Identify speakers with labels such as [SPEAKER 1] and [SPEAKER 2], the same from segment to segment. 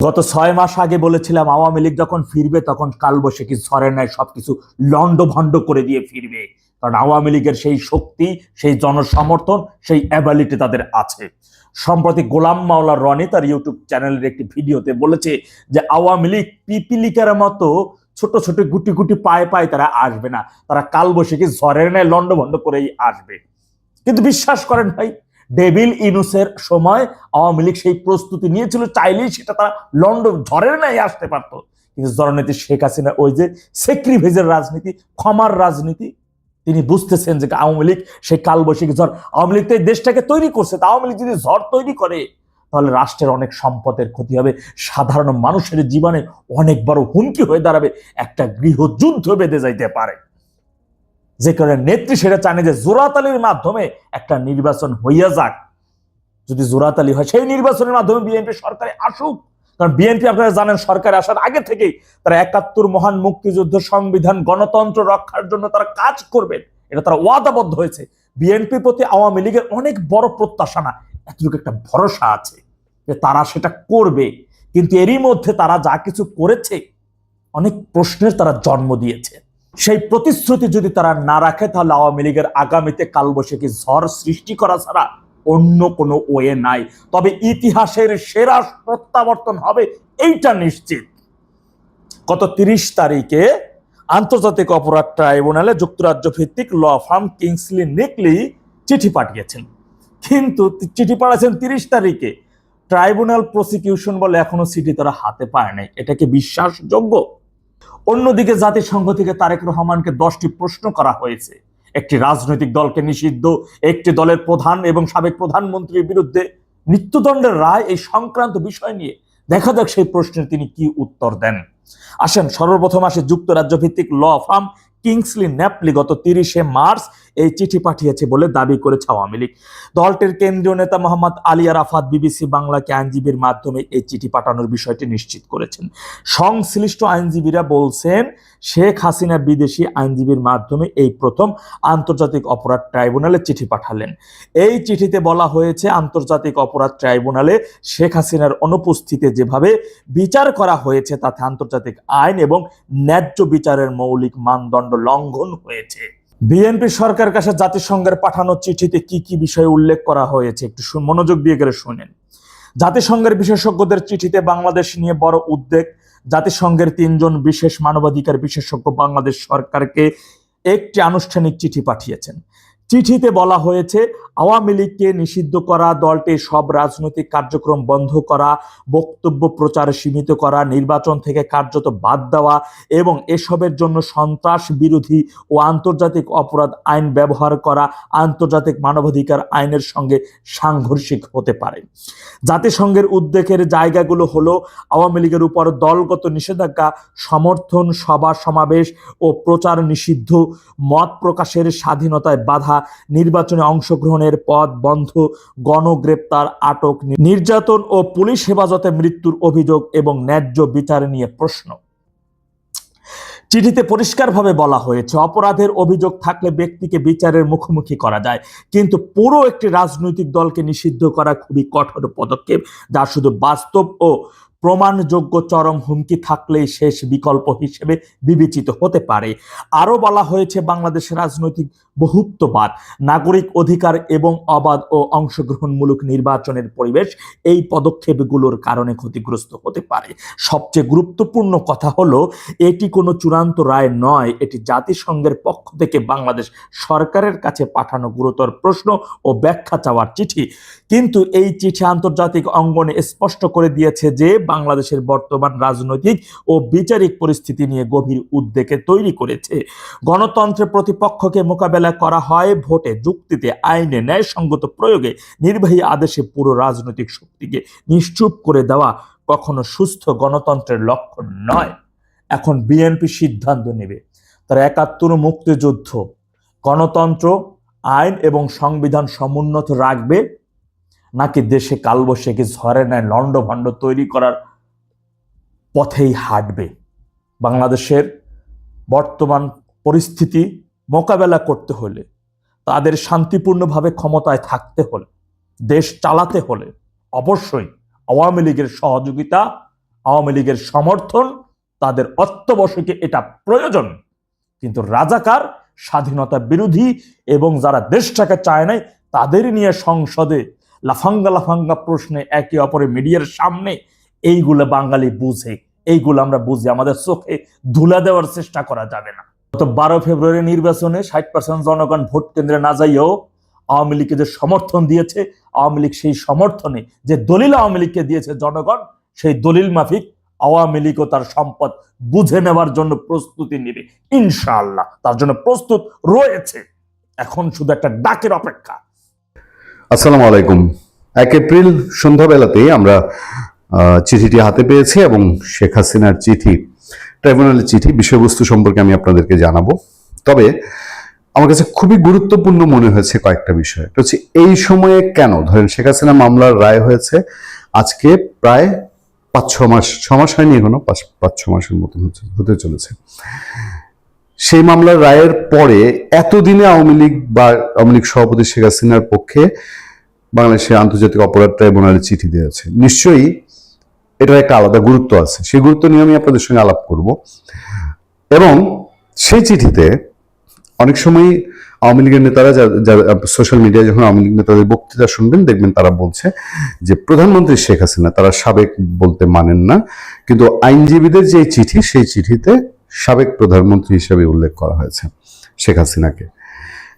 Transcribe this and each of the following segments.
[SPEAKER 1] গত 6 মাস আগে বলেছিলাম আওয়ামী লীগ যখন ফিরবে তখন কালবৈশাখী ঝড়ের ন্যায় সবকিছু লন্ডভন্ড করে দিয়ে ফিরবে। কারণ আওয়ামী লীগের সেই শক্তি, সেই জনসমর্থন, সেই অ্যাবিলিটি তাদের আছে। সম্প্রতি গোলাম মাওলা রনি তার ইউটিউব চ্যানেলের একটি ভিডিওতে বলেছে যে আওয়ামী লীগ পিপিলিকার মতো ছোট ছোট গুটি গুটি পায়ে পায়ে তারা আসবে না, তারা কালবৈশাখী ঝড়ের ন্যায় লন্ডভন্ড করেই আসবে। কিন্তু বিশ্বাস করেন ভাই, ডেভিল ইনুসের সময় আওয়ামী লীগ সেই প্রস্তুতি নিয়েছিল, চাইলেই সেটা তারা লন্ডন ঝড়ের নাই আসতে পারতো। কিন্তু জননেত্রী শেখ হাসিনা ওই যে সেক্রিফাইসের রাজনীতি, ক্ষমার রাজনীতি, তিনি বুঝতেছেন যে আওয়ামী লীগ সেই কালবৈশাখী ঝড়, আওয়ামী লীগ তো এই দেশটাকে তৈরি করছে, তা আওয়ামী লীগ যদি ঝড় তৈরি করে তাহলে রাষ্ট্রের অনেক সম্পদের ক্ষতি হবে, সাধারণ মানুষের জীবনে অনেক বড় হুমকি হয়ে দাঁড়াবে, একটা গৃহযুদ্ধ বেঁধে যাইতে পারে। যে কারণে নেত্রী সেটা চানে যে জোরাতালির মাধ্যমে একটা নির্বাচন হইয়া যাক। যদি জোরাতালি হয় সেই নির্বাচনের মাধ্যমে বিএনপি সরকারে আসুক। কারণ বিএনপি আপনারা জানেন সরকারে আসার আগে থেকেই তারা ৭১ মহান মুক্তিযুদ্ধ, সংবিধান, গণতন্ত্র রক্ষার জন্য তারা কাজ করবেন, এটা তারা ওয়াদাবদ্ধ হয়েছে। বিএনপির প্রতি আওয়ামী লীগের অনেক বড় প্রত্যাশা না, এতটুকু একটা ভরসা আছে যে তারা সেটা করবে। কিন্তু এরই মধ্যে তারা যা কিছু করেছে অনেক প্রশ্নের তারা জন্ম দিয়েছে। সেই প্রতিশ্রুতি যদি তারা না রাখে তাহলে আওয়ামী লীগের আগামীতে কালবৈশাখী ঝড় সৃষ্টি করা ছাড়া অন্য কোনো ওয়ে নাই। তবে ইতিহাসের সেরা প্রত্যাবর্তন হবে এইটা নিশ্চিত। গত ৩০ তারিখে আন্তর্জাতিক অপরাধ ট্রাইব্যুনালে যুক্তরাজ্য ভিত্তিক ল ফার্ম কিংসলি নিকলি চিঠি পাঠিয়েছেন। কিন্তু চিঠি পাঠিয়েছেন ৩০ তারিখে, ট্রাইব্যুনাল প্রসিকিউশন বলে এখনো চিঠি তারা হাতে পায় নাই। এটা কি বিশ্বাসযোগ্য? অন্যদিকে জাতিসংঘ থেকে তারেক রহমানকে 10টি প্রশ্ন করা হয়েছে। একটি রাজনৈতিক দলকে নিষিদ্ধ, একটি দলের প্রধান এবং সাবেক প্রধানমন্ত্রীর বিরুদ্ধে মৃত্যুদণ্ডের রায়, এই সংক্রান্ত বিষয় নিয়ে দেখা যাক সেই প্রশ্নের তিনি কি উত্তর দেন। আসেন সর্বপ্রথম আসে যুক্তরাজ্য ভিত্তিক ল ফার্ম কিংসলি ন্যাপলি গত 30শে মার্চ এই চিঠি পাঠিয়েছে বলে দাবি করেছে আওয়ামী লীগ। দলটির কেন্দ্রীয় নেতা মোহাম্মদ আলী আরাফাত বিবিসি বাংলাকে আইনজীবীর মাধ্যমে এই চিঠি পাঠানোর বিষয়টি নিশ্চিত করেছেন। সংশ্লিষ্ট আইনজীবীরা বলছেন শেখ হাসিনা বিদেশি আইনজীবীর মাধ্যমে এই প্রথম আন্তর্জাতিক অপরাধ ট্রাইব্যুনালে চিঠি পাঠালেন। এই চিঠিতে বলা হয়েছে আন্তর্জাতিক অপরাধ ট্রাইব্যুনালে শেখ হাসিনার অনুপস্থিতিতে যেভাবে বিচার করা হয়েছে তাতে আন্তর্জাতিক আইন এবং ন্যায্য বিচারের মৌলিক মানদণ্ড লঙ্ঘন হয়েছে। বিএনপি সরকার কাছে জাতিসংঘের পাঠানো চিঠিতে কি কি বিষয় উল্লেখ করা হয়েছে একটু মনোযোগ দিয়ে গেলে শুনেন। জাতিসংঘের বিশেষজ্ঞদের চিঠিতে বাংলাদেশ নিয়ে বড় উদ্বেগ। জাতিসংঘের 3 জন বিশেষ মানবাধিকার বিশেষজ্ঞ বাংলাদেশ সরকারকে একটি আনুষ্ঠানিক চিঠি পাঠিয়েছেন। চিঠিতে বলা হয়েছে আওয়ামী লীগকে নিষিদ্ধ করা, দলটির সব রাজনৈতিক কার্যক্রম বন্ধ করা, বক্তব্য প্রচার সীমিত করা, নির্বাচন থেকে কার্যত বাদ দেওয়া এবং এসবের জন্য সন্ত্রাস বিরোধী ও আন্তর্জাতিক অপরাধ আইন ব্যবহার করা আন্তর্জাতিক মানবাধিকার আইনের সঙ্গে সাংঘর্ষিক হতে পারে। জাতিসংঘের উদ্বেগের জায়গাগুলো হলো আওয়ামী লীগের উপর দলগত নিষেধাজ্ঞা, সমর্থন, সভা সমাবেশ ও প্রচার নিষিদ্ধ, মত প্রকাশের স্বাধীনতায় বাধা, নির্বাচনে অংশগ্রহণের পথ বন্ধ, গণগ্রেপ্তার, আটক, নির্যাতন ও পুলিশ হেফাজতে মৃত্যুর অভিযোগ এবং ন্যায্য বিচার নিয়ে প্রশ্ন। চিঠিতে পরিষ্কারভাবে বলা হয়েছে অপরাধের অভিযোগ থাকলে ব্যক্তিকে বিচারের মুখোমুখি করা যায়, কিন্তু পুরো একটি রাজনৈতিক দলকে নিষিদ্ধ করা খুবই কঠোর পদক্ষেপ, যা শুধু বাস্তব ও প্রমাণযোগ্য চরম হুমকি থাকলেই শেষ বিকল্প হিসেবে বিবেচিত হতে পারে। আরো বলা হয়েছে বাংলাদেশের রাজনৈতিক বহুত্ববাদ, নাগরিক অধিকার এবং অবাধ ও অংশগ্রহণমূলক নির্বাচনের পরিবেশ এই পদক্ষেপগুলোর কারণে ক্ষতিগ্রস্ত হতে পারে। সবচেয়ে গুরুত্বপূর্ণ কথা হলো এটি কোনো চূড়ান্ত রায় নয়, এটি জাতিসংঘের পক্ষ থেকে বাংলাদেশ সরকারের কাছে পাঠানো গুরুতর প্রশ্ন ও ব্যাখ্যা চাওয়ার চিঠি। কিন্তু এই চিঠি আন্তর্জাতিক অঙ্গনে স্পষ্ট করে দিয়েছে যে বাংলাদেশের বর্তমান রাজনৈতিক ও বিচারিক পরিস্থিতি নিয়ে গভীর উদ্বেগ তৈরি করেছে। গণতন্ত্রের প্রতিপক্ষকে মোকাবেলা করা হয় ভোটে, যুক্তিতে, আইনে, ন্যায়সঙ্গত প্রয়োগে, নির্বাহী আদেশে পুরো রাজনৈতিক শক্তিকে নিশ্চুপ করে দেওয়া কখনো সুস্থ গণতন্ত্রের লক্ষণ নয়। এখন বিএনপি সিদ্ধান্ত নেবে তারা ৭১ মুক্তিযুদ্ধ, গণতন্ত্র, আইন এবং সংবিধান সমুন্নত রাখবে নাকি দেশে কালবৈশাখী ঝড়ের ন্যায় লন্ডভন্ড তৈরি করার পথেই হাঁটবে। বাংলাদেশের বর্তমান পরিস্থিতি মোকাবেলা করতে হলে, তাদের শান্তিপূর্ণভাবে ক্ষমতায় থাকতে হলে, দেশ চালাতে হলে অবশ্যই আওয়ামী লীগের সহযোগিতা আওয়ামী লীগের সমর্থন, তাদের অত্যাবশ্যকে এটা প্রয়োজন, কিন্তু রাজাকার, স্বাধীনতা বিরোধী এবং যারা দেশটাকে চায় নাই তাদের নিয়ে সংসদে লাফাঙ্গা লাফাঙ্গা প্রশ্নে একে অপরের মিডিয়ার সামনে এইগুলো বাঙালি বুঝে, এইগুলো আমরা বুঝি, আমাদের চোখে ধুলা দেওয়ার চেষ্টা করা যাবে না। গত 12 ফেব্রুয়ারি নির্বাচনে 60% জনগণ ভোট কেন্দ্রে না যাইয়েও আওয়ামী লীগকে যে সমর্থন দিয়েছে, আওয়ামী লীগ সেই সমর্থনে যে দলিল আওয়ামী লীগকে দিয়েছে জনগণ, সেই দলিল মাফিক আওয়ামী লীগও তার সম্পদ বুঝে নেওয়ার জন্য প্রস্তুতি নেবে ইনশাআল্লাহ, তার জন্য প্রস্তুত রয়েছে। এখন শুধু একটা ডাকের অপেক্ষা।
[SPEAKER 2] আসসালামু আলাইকুম। 1 এপ্রিল সন্ধ্যাবেলাতেই আমরা চিঠিটি হাতে পেয়েছি এবং শেখ হাসিনার চিঠি, ট্রাইব্যুনালের চিঠি, বিষয়বস্তু সম্পর্কে আমি আপনাদেরকে জানাবো। তবে আমার কাছে খুবই গুরুত্বপূর্ণ মনে হয়েছে কয়েকটা বিষয়। এটা হচ্ছে এই সময়ে কেন, ধরেন শেখ হাসিনা মামলার রায় হয়েছে আজকে প্রায় 5-6 মাস, 6 মাস হয়নি এখনো, 5-6 মাসের মতন হতে চলেছে। সেই মামলার রায়ের পরে এতদিনে আওয়ামী লীগ বা আওয়ামী লীগ সভাপতি শেখ হাসিনার পক্ষে বাংলাদেশের আন্তর্জাতিক অপরাধ ট্রাইব্যুনালে চিঠি দিয়েছে। নিশ্চয়ই এটার একটা আলাদা গুরুত্ব আছে, সেই গুরুত্ব নিয়ে আমি আপনাদের সঙ্গে আলাপ করব। এবং সেই চিঠিতে অনেক সময় আওয়ামী লীগের নেতারা, সোশ্যাল মিডিয়ায় যখন আওয়ামী লীগ নেতাদের বক্তৃতা শুনবেন দেখবেন তারা বলছে যে প্রধানমন্ত্রী শেখ হাসিনা, তারা সাবেক বলতে মানেন না, কিন্তু আইনজীবীদের যে চিঠি, সেই চিঠিতে সাবেক প্রধানমন্ত্রী হিসেবে উল্লেখ করা হয়েছে শেখ হাসিনাকে।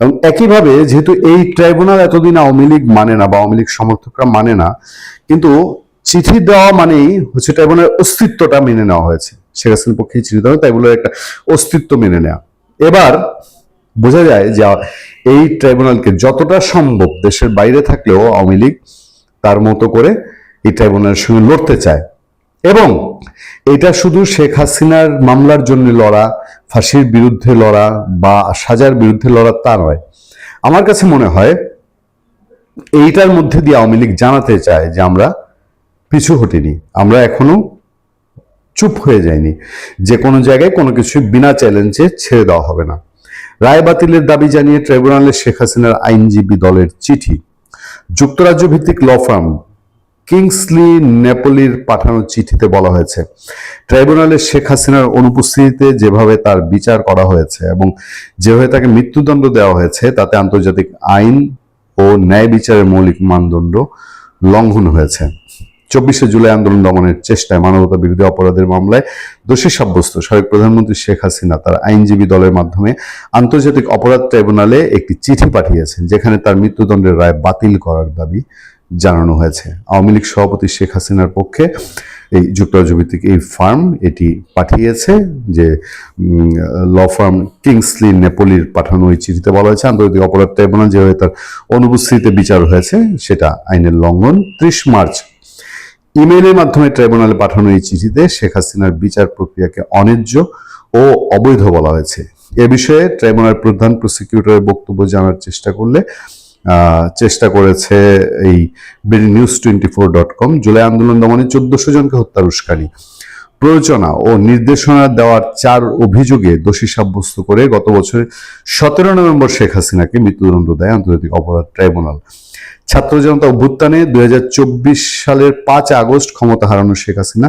[SPEAKER 2] এবং একইভাবে যেহেতু এই ট্রাইব্যুনাল এতদিন আওয়ামী লীগ মানে না বা আওয়ামী লীগ সমর্থকরা মানে না, কিন্তু চিঠি দেওয়া মানেই হচ্ছে ট্রাইব্যুনালের অস্তিত্বটা মেনে নেওয়া হয়েছে। শেখ হাসিনার পক্ষে চিঠি দেওয়া, তাই বলে একটা অস্তিত্ব মেনে নেওয়া। এবার বোঝা যায় যে এই ট্রাইব্যুনালকে যতটা সম্ভব দেশের বাইরে থাকলেও আওয়ামী লীগ তার মতো করে এই ট্রাইব্যুনালের সঙ্গে লড়তে চায়। এবং এটা শুধু শেখ হাসিনার মামলার জন্য লড়া, ফাঁসির বিরুদ্ধে লড়া বা সাজার বিরুদ্ধে লড়া তা নয়। আমার কাছে মনে হয় এইটার মধ্যে দিয়ে আওয়ামী লীগ জানাতে চায় যে আমরা পিছু হটিনি, আমরা এখনো চুপ হয়ে যায়নি, যে কোনো জায়গায় কোনো কিছু বিনা চ্যালেঞ্জে ছেড়ে দেওয়া হবে না। রায় বাতিলের দাবি জানিয়ে ট্রাইব্যুনালে শেখ হাসিনার আইনজীবী দলের চিঠি। যুক্তরাজ্য ভিত্তিক ল ফার্ম কিংসলি নেপোলির পাঠানো চিঠিতে বলা হয়েছে, ট্রাইব্যুনালে শেখ হাসিনার অনুপস্থিতিতে যেভাবে তার বিচার করা হয়েছে এবং যেভাবে তাকে মৃত্যুদণ্ড দেওয়া হয়েছে, তাতে আন্তর্জাতিক আইন ও ন্যায় বিচারের মৌলিক মানদণ্ড লঙ্ঘন হয়েছে। 24শে জুলাই আন্দোলন দমনের চেষ্টায় মানবতা বিরোধী অপরাধের মামলায় দোষী সাব্যস্ত সাবেক প্রধানমন্ত্রী শেখ হাসিনা তার আইনজীবী দলের মাধ্যমে আন্তর্জাতিক অপরাধ ট্রাইব্যুনালে একটি চিঠি পাঠিয়েছেন, যেখানে তার মৃত্যুদণ্ডের রায় বাতিল করার দাবি জানানো হয়েছে। আওয়ামী লীগ সভাপতি শেখ হাসিনার পক্ষে এই যুক্তরাজ্য ভিত্তিক এই ফার্ম এটি পাঠিয়েছে, যে ল ফার্ম কিংসলি নেপোলির পাঠানো ওই চিঠিতে বলা হয়েছে আন্তর্জাতিক অপরাধ ট্রাইব্যুনাল যেভাবে তার অনুপস্থিতিতে বিচার হয়েছে সেটা আইনের লঙ্ঘন। 30 মার্চ ইমেইলের মাধ্যমে ট্রাইব্যুনালে পাঠানো এই চিঠিতে শেখ হাসিনার বিচার প্রক্রিয়াকে অন্যায্য ও অবৈধ বলা হয়েছে। এ বিষয়ে ট্রাইব্যুনাল প্রধান প্রসিকিউটরের বক্তব্য জানার চেষ্টা করেছে এই BDNews24.com। জুলাই আন্দোলন দমনে 1400 জনকে হত্যার উস্কানি, প্ররোচনা ও নির্দেশনা দেওয়ার 4 অভিযোগে দোষী সাব্যস্ত করে গত বছরের 17 নভেম্বর শেখ হাসিনাকে মৃত্যুদণ্ড দেয় আন্তর্জাতিক অপরাধ ট্রাইব্যুনাল। ছাত্র জনতা অভ্যুত্থানে 2024 সালের 5 আগস্ট ক্ষমতা হারানো শেখ হাসিনা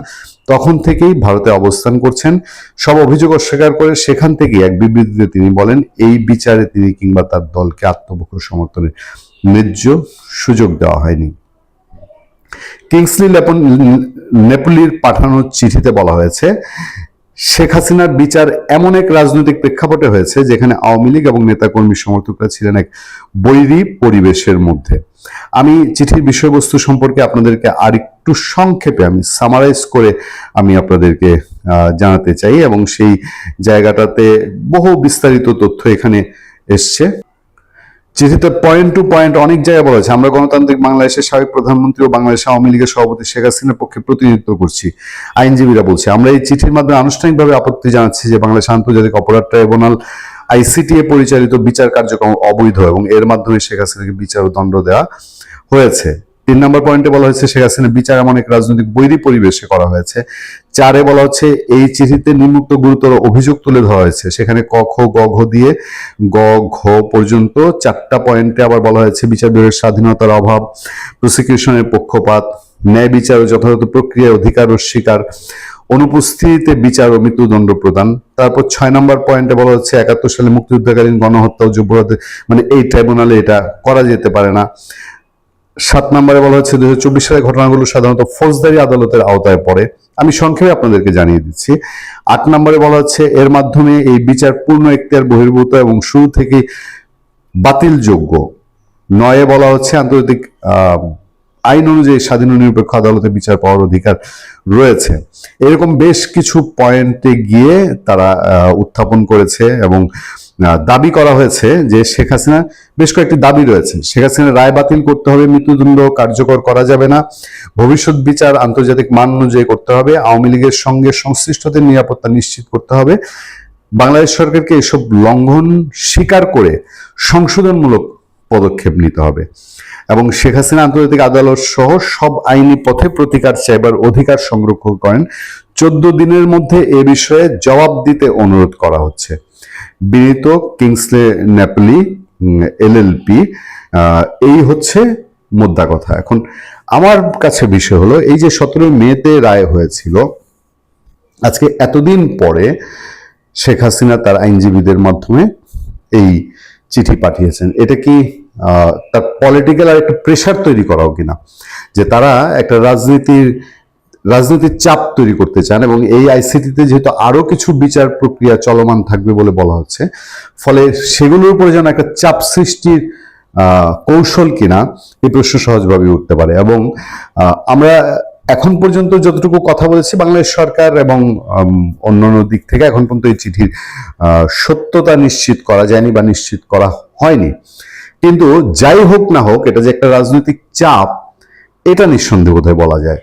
[SPEAKER 2] তখন থেকেই ভারতে অবস্থান করছেন। সব অভিযোগ অস্বীকার করে সেখান থেকেই এক বিবৃতিতে তিনি বলেন, এই বিচারে তিনি কিংবা তার দলকে আত্মপক্ষ সমর্থনের ন্যায্য সুযোগ দেওয়া হয়নি। কিংসলি নেপোলির পাঠানো চিঠিতে বলা হয়েছে, শেখ হাসিনার বিচার এমন এক রাজনৈতিক প্রেক্ষাপটে হয়েছে যেখানে আওয়ামী লীগ এবং নেতাকর্মী সমর্থকরা ছিলেন এক বৈরী পরিবেশের মধ্যে। আমি চিঠির বিষয়বস্তু সম্পর্কে আপনাদেরকে আরেকটু সংক্ষেপে আমি সামারাইজ করে আমি আপনাদেরকে জানাতে চাই, এবং সেই জায়গাটাতে বহু বিস্তারিত তথ্য এখানে এসছে। চিঠিতে পয়েন্ট টু পয়েন্ট অনেক জায়গায় বলা হয়েছে, আমরা গণতান্ত্রিক বাংলাদেশের সাবেক প্রধানমন্ত্রী ও বাংলাদেশ আওয়ামী লীগের সভাপতি শেখ হাসিনার পক্ষে প্রতিনিধিত্ব করছি। আইনজীবীরা বলছে, আমরা এই চিঠির মাধ্যমে আনুষ্ঠানিকভাবে আপত্তি জানাচ্ছি যে বাংলাদেশ আন্তর্জাতিক অপরাধ ট্রাইব্যুনাল ICTA পরিচালিত বিচার কার্যক্রম অবৈধ এবং এর মাধ্যমে শেখ হাসিনাকে বিচার ও দণ্ড দেওয়া হয়েছে। 3 নম্বর পয়েন্টে বলা হয়েছে, শেখ হাসিনার বিচার এমন এক রাজনৈতিক বৈরী পরিবেশে করা হয়েছে। 4-এ বলা হচ্ছে, এই চিঠিতে নিম্নোক্ত গুরুতর অভিযোগ তুলে ধরা হয়েছে। সেখানে ক খ গ ঘ দিয়ে গ ঘ পর্যন্ত 4টা পয়েন্টে আবার বলা হয়েছে বিচার বিভাগের স্বাধীনতার অভাব, প্রসিকিউশনের পক্ষপাত, ন্যায় বিচার ও যথাযথ প্রক্রিয়ায় অধিকার অস্বীকার, অনুপস্থিতিতে বিচার ও মৃত্যুদণ্ড প্রদান। তারপর 6 নম্বর পয়েন্টে বলা হচ্ছে 71 সালে মুক্তিযুদ্ধকালীন গণহত্যা ও যুদ্ধাপরাধে মানে এই ট্রাইব্যুনালে এটা করা যেতে পারে না। 7 নম্বরে বলা হচ্ছে 2024 সালের ঘটনাগুলো সাধারণত ফৌজদারি আদালতের আওতায় পড়ে। আমি সংক্ষেপে আপনাদেরকে জানিয়ে দিচ্ছি। 8 নম্বরে বলা হচ্ছে এর মাধ্যমে এই বিচার পূর্ণ এখতিয়ার বহির্ভূত এবং শুরু থেকে বাতিলযোগ্য। 9 বলা হচ্ছে আন্তর্জাতিক আইন অনুযায়ী স্বাধীন ও নিরপেক্ষ আদালতে বিচার পাওয়ার অধিকার রয়েছে। এরকম বেশ কিছু পয়েন্টে গিয়ে তারা উত্থাপন করেছে এবং দাবি করা হয়েছে যে শেখ হাসিনা, বেশ কয়েকটি দাবি রয়েছে। শেখ হাসিনার রায় বাতিল করতে হবে, মৃত্যুদণ্ড কার্যকর করা যাবে না, ভবিষ্যৎ বিচার আন্তর্জাতিক মান অনুযায়ী করতে হবে, আওয়ামী লীগের সঙ্গে সংশ্লিষ্টদের নিরাপত্তা নিশ্চিত করতে হবে, বাংলাদেশ সরকারকে এসব লঙ্ঘন স্বীকার করে সংশোধনমূলক পদক্ষেপ নিতে হবে এবং শেখ হাসিনা আন্তর্জাতিক আদালত সহ সব আইনি পথে প্রতিকার চাইবার অধিকার সংরক্ষণ করেন। 14 দিনের মধ্যে এ বিষয়ে জবাব দিতে অনুরোধ করা হচ্ছে। বিনীত কিংসলে ন্যাপলি LLP। এই হচ্ছে মোদ্দা কথা। এখন আমার কাছে বিষয় হলো এই যে 17 মেতে রায় হয়েছিল, আজকে এতদিন পরে শেখ হাসিনা তার আইনজীবীদের মাধ্যমে এই চিঠি পাঠিয়েছেন। এটা কি তার পলিটিক্যাল আর একটা প্রেশার তৈরি করাও কিনা, যে তারা একটা রাজনীতির চাপ তৈরি করতে চান এবং এই আইসিটিতে যেহেতু আরো কিছু বিচার প্রক্রিয়া চলমান থাকবে বলে বলা হচ্ছে, ফলে সেগুলোর উপরে যেন একটা চাপ সৃষ্টির কৌশল কিনা এই প্রশ্ন সহজভাবে উঠতে পারে। এবং আমরা এখন পর্যন্ত যতটুকু কথা বলেছি, বাংলাদেশ সরকার এবং অন্যান্য দিক থেকে এখন পর্যন্ত এই চিঠির সত্যতা নিশ্চিত করা যায়নি বা নিশ্চিত করা হয়নি। কিন্তু যাই হোক না হোক, এটা যে একটা রাজনৈতিক চাপ, এটা নিঃসন্দেহে বোধহয় বলা যায়।